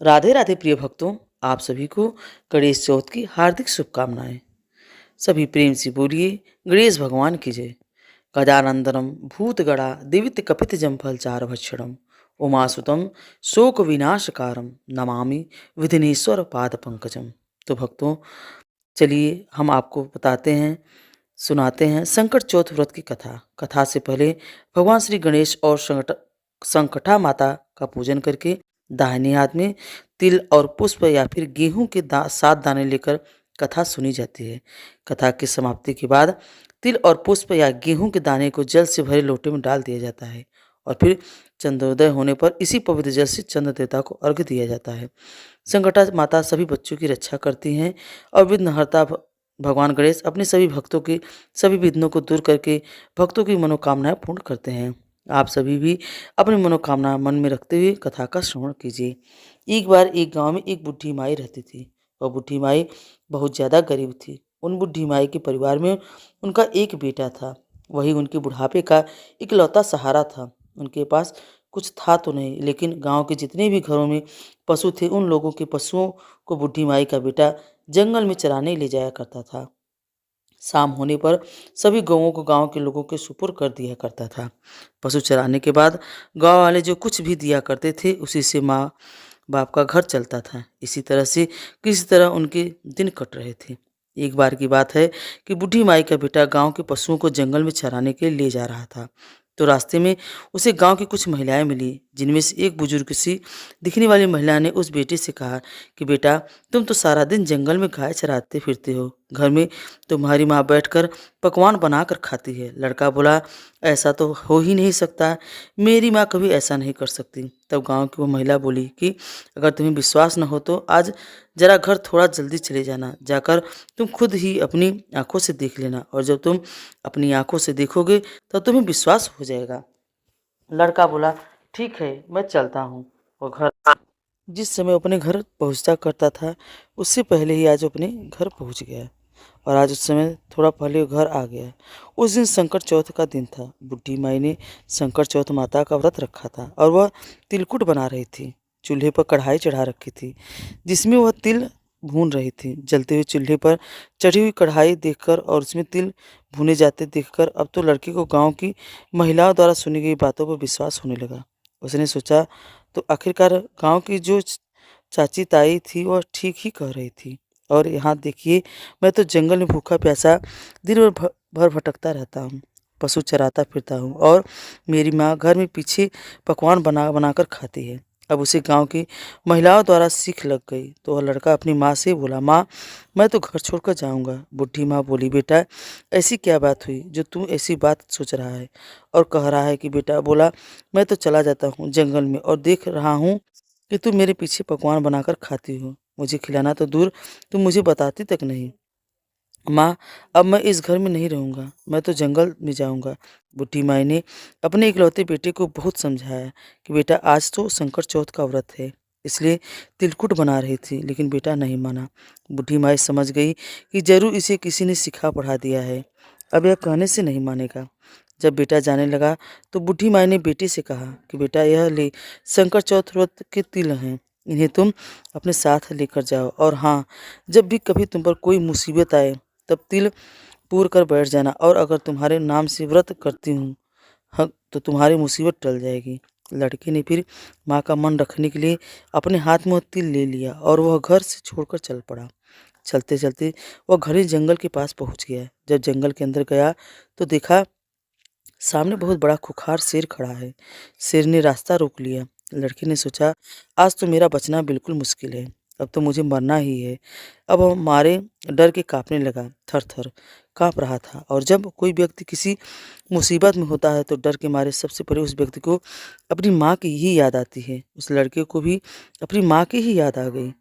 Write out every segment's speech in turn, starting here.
राधे राधे प्रिय भक्तों, आप सभी को गणेश चौथ की हार्दिक शुभकामनाएं। सभी प्रेम से बोलिए गणेश भगवान की जय। गजानंदनम भूतगणा दिवित कपित जम्फल चार भक्षणम उमासुतम शोक विनाशकारम नमामि विघ्नेश्वर पाद पंकजम। तो भक्तों, चलिए हम आपको बताते हैं, सुनाते हैं संकट चौथ व्रत की कथा। कथा से पहले भगवान श्री गणेश और संकटा माता का पूजन करके दाहिने हाथ में तिल और पुष्प या फिर गेहूं के 7 दाने लेकर कथा सुनी जाती है। कथा की समाप्ति के बाद तिल और पुष्प या गेहूं के दाने को जल से भरे लोटे में डाल दिया जाता है और फिर चंद्रोदय होने पर इसी पवित्र जल से चंद्र देवता को अर्घ्य दिया जाता है। संकटा माता सभी बच्चों की रक्षा करती हैं और विघ्नहर्ता भगवान गणेश अपने सभी भक्तों के सभी विघ्नों को दूर करके भक्तों की मनोकामनाएं पूर्ण करते हैं। आप सभी भी अपनी मनोकामना मन में रखते हुए कथा का श्रवण कीजिए। एक बार एक गांव में एक बूढ़ी माई रहती थी। वह बूढ़ी माई बहुत ज़्यादा गरीब थी। उन बूढ़ी माई के परिवार में उनका एक बेटा था। वही उनके बुढ़ापे का इकलौता सहारा था। उनके पास कुछ था तो नहीं, लेकिन गांव के जितने भी घरों में पशु थे उन लोगों के पशुओं को बूढ़ी माई का बेटा जंगल में चराने ले जाया करता था। शाम होने पर सभी गौओं को गांव के लोगों के सुपुर्द कर दिया करता था। पशु चराने के बाद गांव वाले जो कुछ भी दिया करते थे उसी से माँ बाप का घर चलता था। इसी तरह से किसी तरह उनके दिन कट रहे थे। एक बार की बात है कि बूढ़ी माई का बेटा गांव के पशुओं को जंगल में चराने के लिए ले जा रहा था। तो रास्ते में उसे गांव की कुछ महिलाएं मिली, जिनमें से एक बुजुर्ग सी दिखने वाली महिला ने उस बेटे से कहा कि बेटा, तुम तो सारा दिन जंगल में गाय चराते फिरते हो, घर में तुम्हारी माँ बैठकर पकवान बनाकर खाती है। लड़का बोला, ऐसा तो हो ही नहीं सकता, मेरी माँ कभी ऐसा नहीं कर सकती। तब गांव की वो महिला बोली कि अगर तुम्हें विश्वास न हो तो आज जरा घर थोड़ा जल्दी चले जाना, जाकर तुम खुद ही अपनी आंखों से देख लेना, और जब तुम अपनी आंखों से देखोगे तो तुम्हें विश्वास हो जाएगा। लड़का बोला, ठीक है, मैं चलता हूँ। वो घर जिस समय वो अपने घर पहुंचता करता था, उससे पहले ही आज वो अपने घर पहुंच गया और आज उस समय थोड़ा पहले वो घर आ गया। उस दिन संकट चौथ का दिन था। बुढ़ी माई ने संकट चौथ माता का व्रत रखा था और वह तिलकुट बना रही थी। चूल्हे पर कढ़ाई चढ़ा रखी थी जिसमें वह तिल भून रही थी। जलते हुए चूल्हे पर चढ़ी हुई कढ़ाई देखकर और उसमें तिल भुने जाते देखकर अब तो लड़के को गांव की महिलाओं द्वारा सुनी गई बातों पर विश्वास होने लगा। उसने सोचा, तो आखिरकार गांव की जो चाची ताई थी वह ठीक ही कह रही थी। और यहाँ देखिए, मैं तो जंगल में भूखा प्यासा दिन भर भटकता रहता हूँ, पशु चराता फिरता हूँ और मेरी माँ घर में पीछे पकवान बना बनाकर खाती है। अब उसे गांव की महिलाओं द्वारा सीख लग गई। तो वह लड़का अपनी माँ से बोला, माँ, मैं तो घर छोड़कर जाऊंगा। बुढ़ी माँ बोली, बेटा, ऐसी क्या बात हुई जो तू ऐसी बात सोच रहा है और कह रहा है कि बेटा बोला, मैं तो चला जाता हूँ जंगल में और देख रहा हूँ कि तू मेरे पीछे पकवान बनाकर खाती हो। मुझे खिलाना तो दूर, तुम मुझे बताती तक नहीं। माँ, अब मैं इस घर में नहीं रहूँगा, मैं तो जंगल में जाऊँगा। बुढ़ी माई ने अपने इकलौते बेटे को बहुत समझाया कि बेटा, आज तो संकट चौथ का व्रत है, इसलिए तिलकुट बना रही थी, लेकिन बेटा नहीं माना। बुढ़ी माई समझ गई कि जरूर इसे किसी ने सिखा पढ़ा दिया है, अब यह कहने से नहीं मानेगा। जब बेटा जाने लगा तो बुढ़ी माई ने बेटे से कहा कि बेटा, यह ले संकट चौथ व्रत के तिल हैं, इन्हें तुम अपने साथ लेकर जाओ और हाँ, जब भी कभी तुम पर कोई मुसीबत आए तब तिल पूर कर बैठ जाना, और अगर तुम्हारे नाम से व्रत करती हूँ तो तुम्हारी मुसीबत टल जाएगी। लड़के ने फिर माँ का मन रखने के लिए अपने हाथ में वह तिल ले लिया और वह घर से छोड़कर चल पड़ा। चलते चलते वह घने जंगल के पास पहुंच गया। जब जंगल के अंदर गया तो देखा सामने बहुत बड़ा खुखार शेर खड़ा है। शेर ने रास्ता रोक लिया। लड़के ने सोचा, आज तो मेरा बचना बिल्कुल मुश्किल है, अब तो मुझे मरना ही है। अब वह मारे डर के कांपने लगा, थर थर कांप रहा था। और जब कोई व्यक्ति किसी मुसीबत में होता है तो डर के मारे सबसे पहले उस व्यक्ति को अपनी माँ की ही याद आती है। उस लड़के को भी अपनी माँ की ही याद आ गई।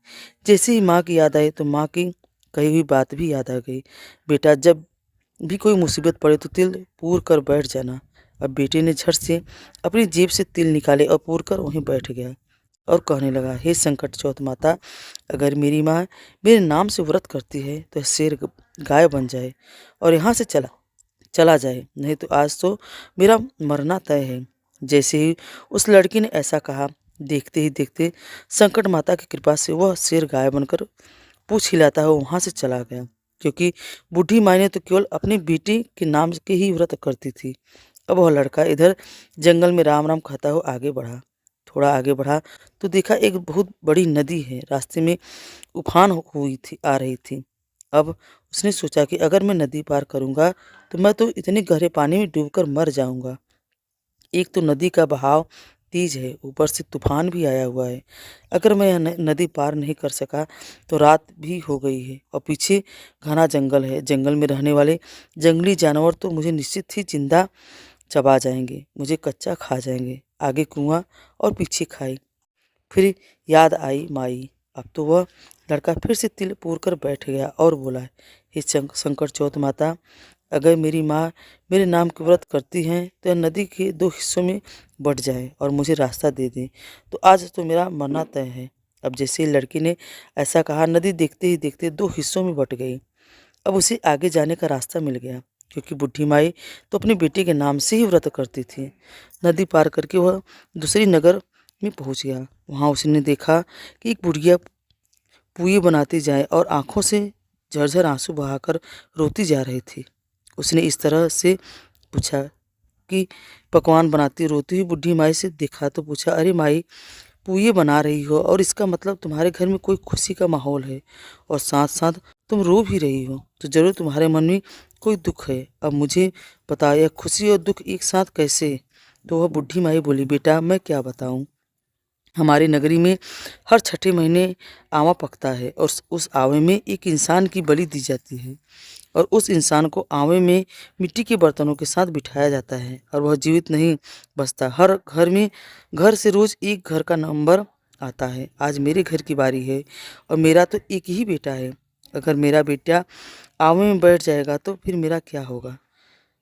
जैसे ही माँ की याद आई तो माँ की कही हुई बात भी याद आ गई, बेटा, जब भी कोई मुसीबत पड़े तो तिल पूर कर बैठ जाना। अब बेटे ने झट से अपनी जेब से तिल निकाले और पूर कर वहीं बैठ गया और कहने लगा, हे संकट चौथ माता, अगर मेरी माँ मेरे नाम से व्रत करती है तो शेर गाय बन जाए और यहाँ से चला चला जाए, नहीं तो आज तो मेरा मरना तय है। जैसे ही उस लड़की ने ऐसा कहा, देखते ही देखते संकट माता की कृपा से वह शेर गाय बनकर पूँछ हिलाता हुआ वहाँ से चला गया, क्योंकि बूढ़ी माई ने तो केवल अपनी बेटी के नाम के ही व्रत करती थी। अब वह लड़का इधर जंगल में राम राम खाता हुआ आगे बढ़ा। थोड़ा आगे बढ़ा तो देखा एक बहुत बड़ी नदी है, रास्ते में उफान हुई थी आ रही थी। अब उसने सोचा कि अगर मैं नदी पार करूंगा तो मैं तो इतने गहरे पानी में डूबकर मर जाऊंगा। एक तो नदी का बहाव तेज है, ऊपर से तूफान भी आया हुआ है। अगर मैं यह नदी पार नहीं कर सका तो रात भी हो गई है और पीछे घना जंगल है। जंगल में रहने वाले जंगली जानवर तो मुझे निश्चित ही जिंदा चबा जाएंगे, मुझे कच्चा खा जाएंगे। आगे कुआं और पीछे खाई। फिर याद आई माई। अब तो वह लड़का फिर से तिल पूर कर बैठ गया और बोला, हे शंकर चौथ माता, अगर मेरी माँ मेरे नाम के व्रत करती हैं तो यह नदी के दो हिस्सों में बँट जाए और मुझे रास्ता दे दें, तो आज तो मेरा मरना तय है। अब जैसे ही लड़की ने ऐसा कहा, नदी देखते ही देखते दो हिस्सों में बँट गई। अब उसे आगे जाने का रास्ता मिल गया, क्योंकि बुढ़ी माई तो अपनी बेटी के नाम से ही व्रत करती थी। नदी पार करके वह दूसरी नगर में पहुंच गया। वहां उसने देखा कि एक बुढ़िया पुए बनाती जाए और आंखों से झरझर आंसू बहाकर रोती जा रही थी। उसने इस तरह से पूछा कि पकवान बनाती रोती हुई बुढ़ी माई से देखा तो पूछा, अरे माई, पुए बना रही हो और इसका मतलब तुम्हारे घर में कोई खुशी का माहौल है और साथ साथ तुम रो भी रही हो, तो जरूर तुम्हारे मन में कोई दुख है। अब मुझे बता, यह खुशी और दुख एक साथ कैसे? तो वह बुढ़ी माई बोली, बेटा मैं क्या बताऊं, हमारी नगरी में हर छठे महीने आवा पकता है और उस आवे में एक इंसान की बलि दी जाती है और उस इंसान को आवे में मिट्टी के बर्तनों के साथ बिठाया जाता है और वह जीवित नहीं बचता। हर घर से रोज एक घर का नंबर आता है। आज मेरे घर की बारी है और मेरा तो एक ही बेटा है। अगर मेरा बेटा आवे में बैठ जाएगा तो फिर मेरा क्या होगा?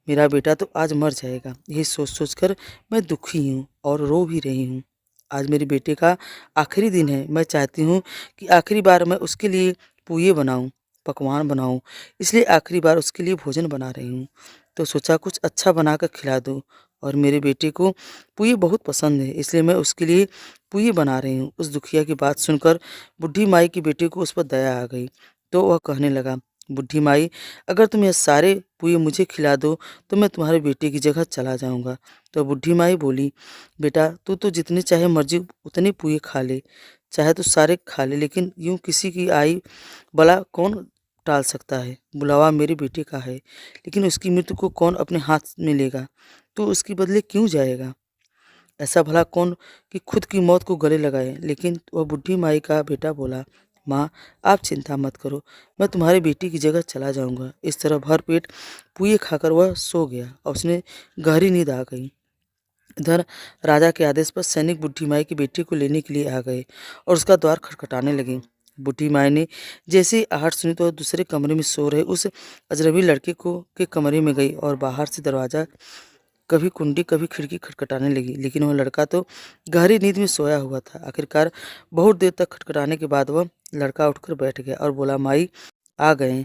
मेरा बेटा तो आज मर जाएगा। यही सोच सोच कर मैं दुखी हूँ और रो भी रही हूँ। आज मेरे बेटे का आखिरी दिन है। मैं चाहती हूँ कि आखिरी बार मैं उसके लिए पुए बनाऊँ, पकवान बनाऊँ। इसलिए आखिरी बार उसके लिए भोजन बना रही हूँ। तो सोचा कुछ अच्छा बना कर खिला दूँ और मेरे बेटे को पुए बहुत पसंद है, इसलिए मैं उसके लिए पुए बना रही हूँ। उस दुखिया की बात सुनकर बुढ़ी माई के बेटे को उस पर दया आ गई। तो वह कहने लगा, बुढ़ी माई, अगर तुम यह सारे पुए मुझे खिला दो तो मैं तुम्हारे बेटे की जगह चला जाऊंगा। तो बुढ़ी माई बोली, बेटा तू तो जितने चाहे मर्जी उतने पुए खा ले, चाहे तो सारे खा ले, लेकिन यूं किसी की आई भला कौन टाल सकता है? बुलावा मेरे बेटे का है, लेकिन उसकी मृत्यु को कौन अपने हाथ में लेगा? तो उसके बदले क्यों जाएगा? ऐसा भला कौन कि खुद की मौत को गले लगाए? लेकिन वह बुढ़ी माई का बेटा बोला, माँ आप चिंता मत करो, मैं तुम्हारी बेटी की जगह चला जाऊंगा। इस तरह भर पेट पुए खाकर वह सो गया और उसने गहरी नींद आ गई। इधर राजा के आदेश पर सैनिक बुढ़ी माई की बेटी को लेने के लिए आ गए और उसका द्वार खटखटाने लगे। बुढ़ी माई ने जैसे ही आहट सुनी तो वह दूसरे कमरे में सो रहे उस अजनबी लड़के को के कमरे में गई और बाहर से दरवाजा कभी कुंडी कभी खिड़की खटखटाने लगी, लेकिन वह लड़का तो गहरी नींद में सोया हुआ था। आखिरकार बहुत देर तक खटखटाने के बाद वह लड़का उठकर बैठ गया और बोला, माई आ गए,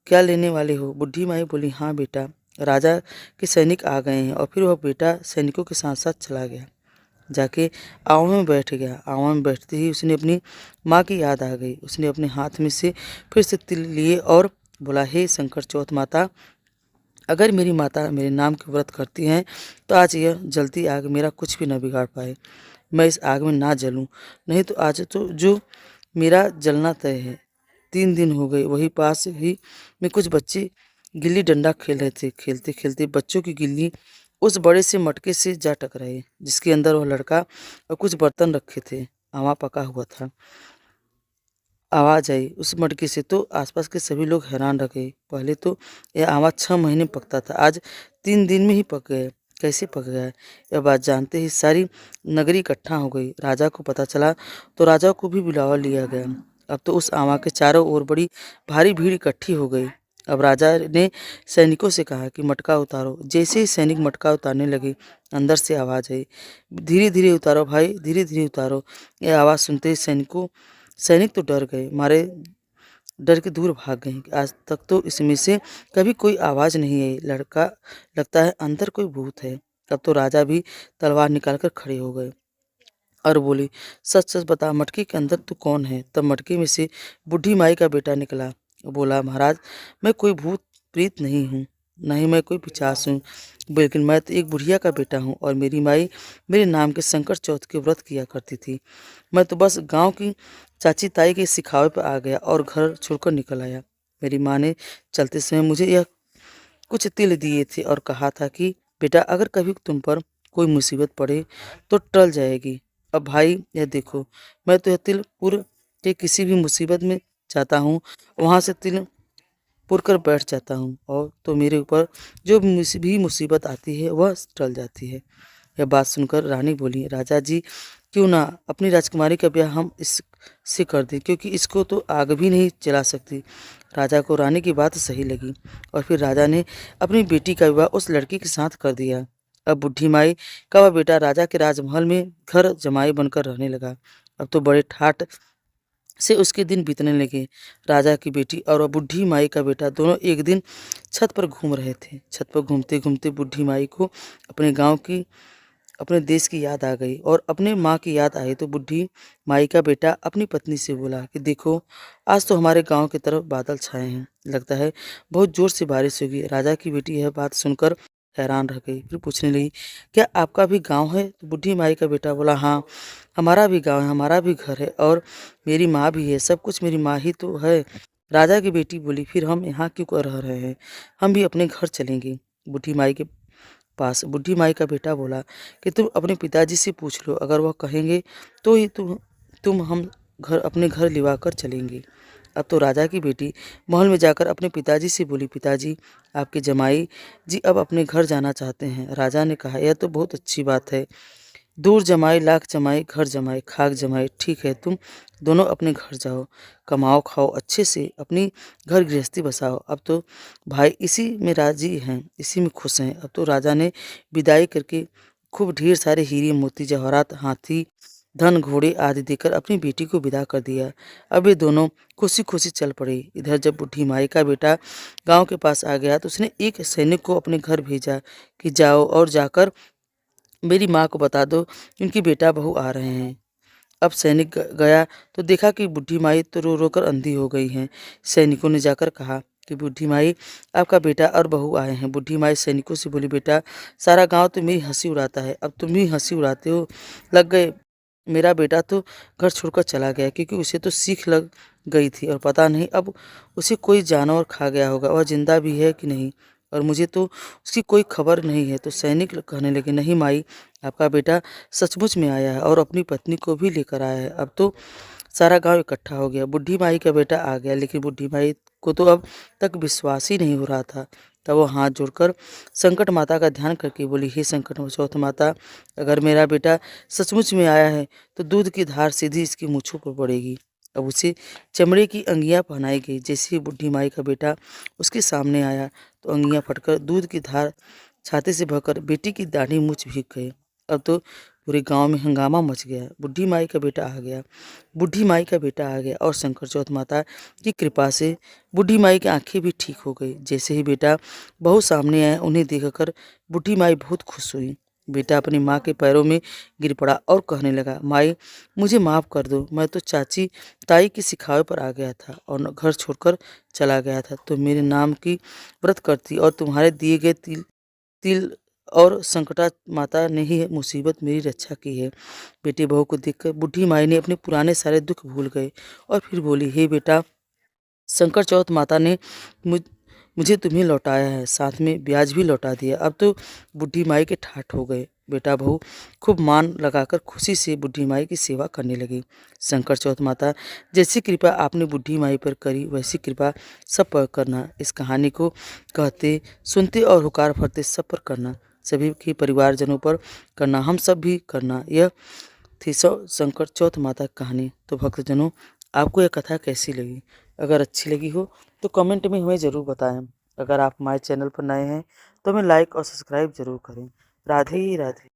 क्या लेने वाले हो? बुढ़ी माई बोली, हाँ बेटा, राजा के सैनिक आ गए हैं। और फिर वह बेटा सैनिकों के साथ साथ चला गया, जाके आंव में बैठ गया। आंव में बैठते ही उसने अपनी माँ की याद आ गई। उसने अपने हाथ में से फिर से तिल लिए और बोला, हे शंकर चौथ माता, अगर मेरी माता मेरे नाम के व्रत करती हैं तो आज यह जलती आग मेरा कुछ भी न बिगाड़ पाए। मैं इस आग में ना जलूं, नहीं तो आज तो जो मेरा जलना तय है। 3 दिन हो गए, वही पास ही में कुछ बच्चे गिल्ली डंडा खेल रहे थे। खेलते खेलते बच्चों की गिल्ली उस बड़े से मटके से जा टकराई, जिसके अंदर वह लड़का और कुछ बर्तन रखे थे। आवा पका हुआ था। आवाज़ आई उस मटके से तो आसपास के सभी लोग हैरान रह गए। पहले तो यह आवाज़ 6 महीने पकता था, आज 3 दिन में ही पक गए। कैसे पक गया? यह बात जानते ही सारी नगरी इकट्ठा हो गई। राजा को पता चला तो राजा को भी बुलावा लिया गया। अब तो उस आवा के चारों ओर बड़ी भारी भीड़ इकट्ठी हो गई। अब राजा ने सैनिकों से कहा कि मटका उतारो। जैसे ही सैनिक मटका उतारने लगे, अंदर से आवाज़ आई, धीरे धीरे उतारो भाई, धीरे धीरे उतारो। यह आवाज़ सुनते ही सैनिक तो डर गए, मारे डर के दूर भाग गए कि आज तक तो इसमें से कभी कोई आवाज़ नहीं आई। लड़का लगता है अंदर कोई भूत है। अब तो राजा भी तलवार निकालकर खड़े हो गए और बोली, सच सच बता, मटके के अंदर तू कौन है? तब मटके में से बूढ़ी माई का बेटा निकला। बोला, महाराज, मैं कोई भूत प्रीत नहीं हूँ, न ही मैं कोई पिशाच हूँ, बल्कि मैं तो एक बुढ़िया का बेटा हूँ और मेरी माई मेरे नाम के संकट चौथ के व्रत किया करती थी। मैं तो बस गांव की चाची ताई के सिखावे पर आ गया और घर छोड़कर निकल आया। मेरी माँ ने चलते समय मुझे यह कुछ तिल दिए थे और कहा था कि बेटा, अगर कभी तुम पर कोई मुसीबत पड़े तो टल जाएगी। अब भाई, यह देखो, मैं तो यह तिल पुर के किसी भी मुसीबत में जाता हूँ, वहाँ से तिल पुर कर बैठ जाता हूँ और तो मेरे ऊपर जो भी मुसीबत आती है वह टल जाती है। यह बात सुनकर रानी बोली, राजा जी, क्यों ना अपनी राजकुमारी का ब्याह हम इससे कर दें, क्योंकि इसको तो आग भी नहीं जला सकती। राजा को रानी की बात सही लगी और फिर राजा ने अपनी बेटी का विवाह उस लड़की के साथ कर दिया। अब बुढ़ी माई का वह बेटा राजा के राजमहल में घर जमाई बनकर रहने लगा। अब तो बड़े ठाट से उसके दिन बीतने लगे। राजा की बेटी और वह बुढ़ी माई का बेटा दोनों एक दिन छत पर घूम रहे थे। छत पर घूमते घूमते बुढ़ी माई को अपने गांव की, अपने देश की याद आ गई और अपने माँ की याद आई। तो बुढ़ी माई का बेटा अपनी पत्नी से बोला कि देखो, आज तो हमारे गांव की तरफ बादल छाए हैं, लगता है बहुत जोर से बारिश होगी। राजा की बेटी यह बात सुनकर हैरान रह गई, फिर पूछने लगी, क्या आपका भी गांव है? तो बुढ़ी माई का बेटा बोला, हाँ, हमारा भी गांव है, हमारा भी घर है और मेरी माँ भी है, सब कुछ मेरी माँ ही तो है। राजा की बेटी बोली, फिर हम यहाँ क्यों कर रह रहे हैं, हम भी अपने घर चलेंगे। बुढ़ी माई के पास बुढ़ी माई का बेटा बोला कि तुम अपने पिताजी से पूछ लो, अगर वह कहेंगे तो ही तुम हम घर अपने घर लिवा कर चलेंगे। अब तो राजा की बेटी महल में जाकर अपने पिताजी से बोली, पिताजी, आपके जमाई जी अब अपने घर जाना चाहते हैं। राजा ने कहा, यह तो बहुत अच्छी बात है, दूर जमाई लाख जमाई, घर जमाई खाक जमाई, ठीक है, तुम दोनों अपने घर जाओ, कमाओ खाओ अच्छे से, अपनी घर गृहस्थी बसाओ। अब तो भाई इसी में राजी हैं, इसी में खुश हैं। अब तो राजा ने विदाई करके खूब ढेर सारे हीरे मोती जवाहरात, हाथी, धन, घोड़े आदि देकर अपनी बेटी को विदा कर दिया। अब ये दोनों खुशी खुशी चल पड़े। इधर जब बुढ़ी माई का बेटा गांव के पास आ गया तो उसने एक सैनिक को अपने घर भेजा कि जाओ और जाकर मेरी माँ को बता दो कि उनकी बेटा बहू आ रहे हैं। अब सैनिक गया तो देखा कि बुढ़ी माई तो रो रो कर अंधी हो गई हैं। सैनिकों ने जाकर कहा कि बुढ़ी माई, आपका बेटा और बहू आए हैं। बुढ़ी माई सैनिकों से बोली, बेटा, सारा गांव तो मेरी हंसी उड़ाता है, अब तुम ही हंसी उड़ाते हो लग गए। मेरा बेटा तो घर छोड़कर चला गया क्योंकि उसे तो सीख लग गई थी और पता नहीं अब उसे कोई जानवर खा गया होगा, वह जिंदा भी है कि नहीं, और मुझे तो उसकी कोई खबर नहीं है। तो सैनिक कहने लगे, नहीं माई, आपका बेटा सचमुच में आया है और अपनी पत्नी को भी लेकर आया है। अब तो सारा गांव इकट्ठा हो गया, बुढ़ी माई का बेटा आ गया, लेकिन बुढ़ी माई को तो अब तक विश्वास ही नहीं हो रहा था। तब वो हाथ जोड़कर संकट माता का ध्यान करके बोली, हे संकट चौथ माता, अगर मेरा बेटा सचमुच में आया है तो दूध की धार सीधी इसकी मूँछों पर पड़ेगी। अब उसे चमड़े की अंगियां पहनाई गई। जैसे ही बुढ़ी माई का बेटा उसके सामने आया तो अंगियां फटकर दूध की धार छाती से बहकर बेटी की दाढ़ी मूछ भीग गए। अब तो पूरे गांव में हंगामा मच गया। बुढ़ी माई का बेटा आ गया, बुढ़ी माई का बेटा आ गया और शंकर चौथ माता की कृपा से बुढ़ी माई की आंखें भी ठीक हो गई। जैसे ही बेटा बहू सामने आए, उन्हें देखकर बुढ़ी माई बहुत खुश हुई। बेटा अपनी माँ के पैरों में गिर पड़ा और कहने लगा, माई, मुझे माफ़ कर दो, मैं तो चाची ताई के सिखावे पर आ गया था और घर छोड़कर चला गया था। तो मेरे नाम की व्रत करती और तुम्हारे दिए गए तिल तिल और संकटा माता ने ही मुसीबत मेरी रक्षा की है। बेटे बहू को देखकर बुढ़ी माई ने अपने पुराने सारे दुख भूल गए और फिर बोली, हे बेटा, शंकर चौथ माता ने मुझ मुझे तुम्हें लौटाया है, साथ में ब्याज भी लौटा दिया। अब तो बुढ़ी माई के ठाठ हो गए। बेटा बहू खूब मान लगाकर खुशी से बुढ़ी माई की सेवा करने लगी। शंकर चौथ माता, जैसी कृपा आपने बुढ़ी माई पर करी वैसी कृपा सब पर करना। इस कहानी को कहते, सुनते और हुकार भरते सब पर करना, सभी के परिवारजनों पर करना, हम सब भी करना। यह थी शंकर चौथ माता की कहानी। तो भक्तजनों, आपको यह कथा कैसी लगी? अगर अच्छी लगी हो तो कमेंट में हमें ज़रूर बताएं। अगर आप हमारे चैनल पर नए हैं तो हमें लाइक और सब्सक्राइब जरूर करें। राधे राधे।